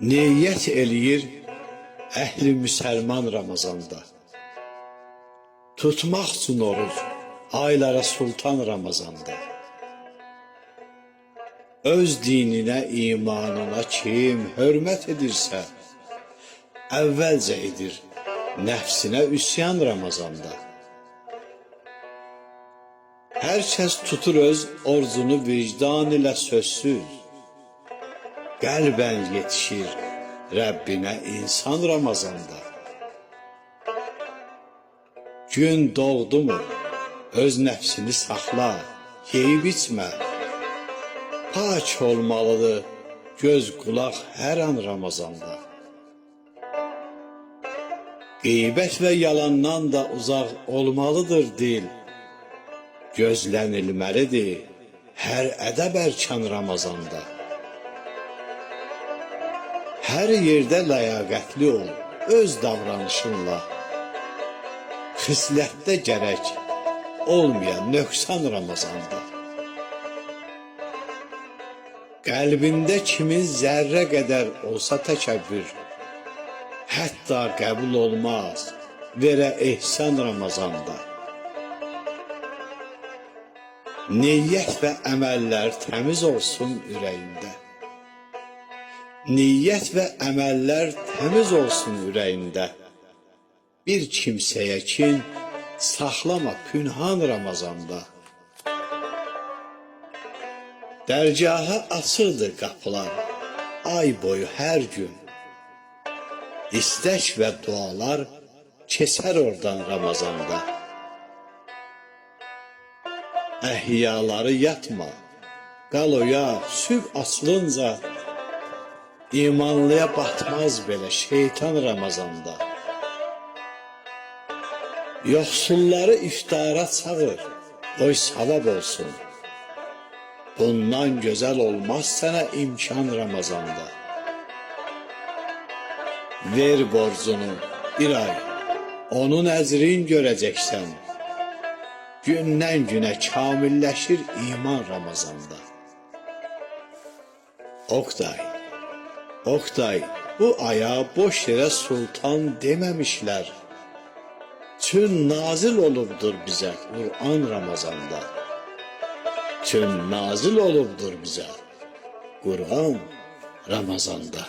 Niyyət eləyir əhli müsəlman Ramazanda. Tutmaq üçün oruc aylara sultan Ramazanda. Öz dininə, imanına kim hörmət edirsə, əvvəlcə edir nəfsinə üsyan Ramazanda. Hər kəs tutur öz orucunu vicdan ilə sözsüz, qəlbən yetişir Rəbbinə insan Ramazanda. Gün doğdu mu, öz nəfsini saxla, yeyib içmə. Pak olmalıdır göz qulaq hər an Ramazanda. Qeybət və yalandan da uzaq olmalıdır dil. Gözlənilməlidir hər ədəb ərkan Ramazanda. Hər yerdə ləyaqətli ol öz davranışınla. Xislətdə gərək olmayan nöqsan Ramazanda. Qəlbində kimin zərrə qədər olsa təkəbbür, hətta qəbul olmaz verə ehsan Ramazanda. Niyyət və əməllər təmiz olsun ürəyində. Niyyət və əməllər təmiz olsun ürəyində. Bir kimsəyə kin saxlama pünhan Ramazanda. Dərgaha açıldı qapılar ay boyu hər gün. İstək və dualar keçər oradan Ramazanda. Əhyaları yatma, qal oyaq, sübh açılınca, imanlıya batmaz belə şeytan Ramazanda. Yoxsulları iftara çağır, qoy savab olsun. Bundan gözəl olmaz sənə imkan Ramazanda. Ver borcunu bir ay, onun əcrin görəcəksən. Gündən günə kamilləşir iman Ramazanda. Oqtay, bu aya boş yerə sultan deməmişlər. Çün nazil olubdur bizə Qur'an Ramazanda. Çün nazil olubdur bizə Qur'an Ramazanda.